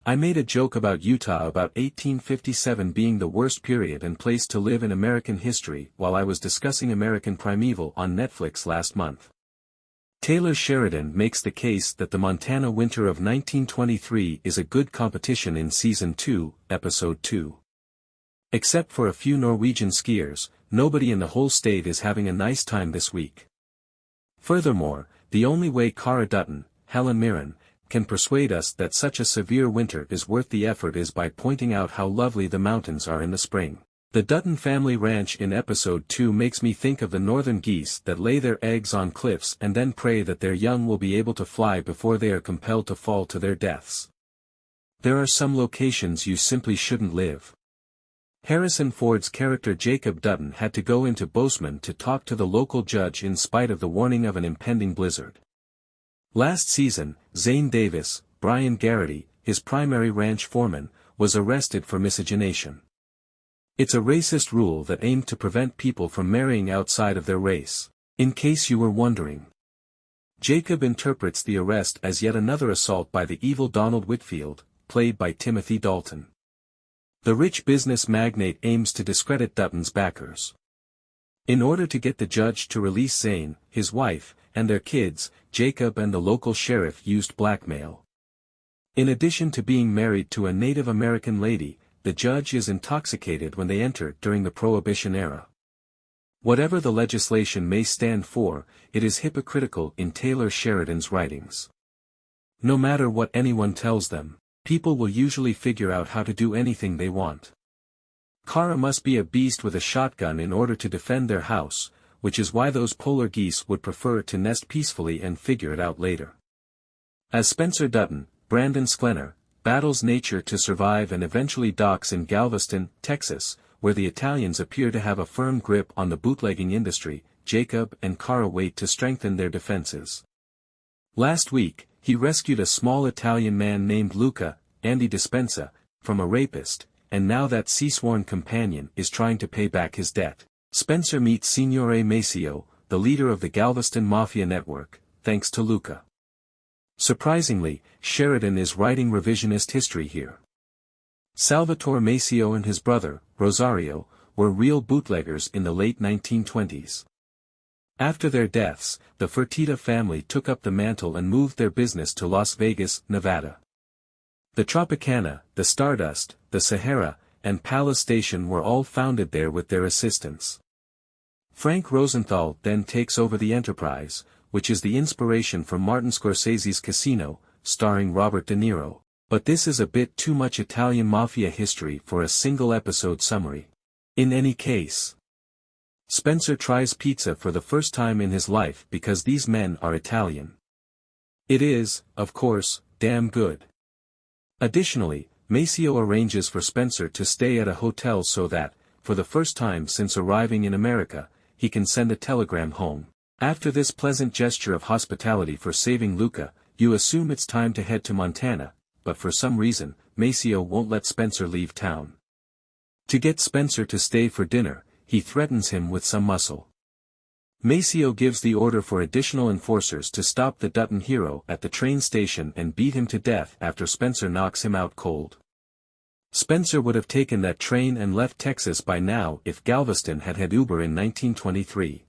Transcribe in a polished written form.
I made a joke about Utah about 1857 being the worst period and place to live in American history while I was discussing American Primeval on Netflix last month. Taylor Sheridan makes the case that the Montana winter of 1923 is a good competition in Season 2, Episode 2. Except for a few Norwegian skiers, nobody in the whole state is having a nice time this week. Furthermore, the only way Cara Dutton, Helen Mirren, can persuade us that such a severe winter is worth the effort is by pointing out how lovely the mountains are in the spring. The Dutton family ranch in Episode 2 makes me think of the northern geese that lay their eggs on cliffs and then pray that their young will be able to fly before they are compelled to fall to their deaths. There are some locations you simply shouldn't live. Harrison Ford's character Jacob Dutton had to go into Bozeman to talk to the local judge in spite of the warning of an impending blizzard. Last season, Zane Davis, Brian Garrity, his primary ranch foreman, was arrested for miscegenation. It's a racist rule that aimed to prevent people from marrying outside of their race, in case you were wondering. Jacob interprets the arrest as yet another assault by the evil Donald Whitfield, played by Timothy Dalton. The rich business magnate aims to discredit Dutton's backers. In order to get the judge to release Zane, his wife, and their kids, Jacob and the local sheriff used blackmail. In addition to being married to a Native American lady, the judge is intoxicated when they enter during the Prohibition era. Whatever the legislation may stand for, it is hypocritical in Taylor Sheridan's writings. No matter what anyone tells them, people will usually figure out how to do anything they want. Cara must be a beast with a shotgun in order to defend their house, which is why those polar geese would prefer to nest peacefully and figure it out later. As Spencer Dutton, Brandon Sklenar, battles nature to survive and eventually docks in Galveston, Texas, where the Italians appear to have a firm grip on the bootlegging industry, Jacob and Cara wait to strengthen their defenses. Last week, he rescued a small Italian man named Luca, Andy Dispenza, from a rapist, and now that sea-sworn companion is trying to pay back his debt. Spencer meets Signore Maceo, the leader of the Galveston Mafia network, thanks to Luca. Surprisingly, Sheridan is writing revisionist history here. Salvatore Maceo and his brother, Rosario, were real bootleggers in the late 1920s. After their deaths, the Fertitta family took up the mantle and moved their business to Las Vegas, Nevada. The Tropicana, the Stardust, the Sahara, and Palace Station were all founded there with their assistants. Frank Rosenthal then takes over the enterprise, which is the inspiration for Martin Scorsese's Casino, starring Robert De Niro, but this is a bit too much Italian mafia history for a single episode summary. In any case, Spencer tries pizza for the first time in his life because these men are Italian. It is, of course, damn good. Additionally, Maceo arranges for Spencer to stay at a hotel so that, for the first time since arriving in America, he can send a telegram home. After this pleasant gesture of hospitality for saving Luca, you assume it's time to head to Montana, but for some reason, Maceo won't let Spencer leave town. To get Spencer to stay for dinner, he threatens him with some muscle. Maceo gives the order for additional enforcers to stop the Dutton hero at the train station and beat him to death after Spencer knocks him out cold. Spencer would have taken that train and left Texas by now if Galveston had had Uber in 1923.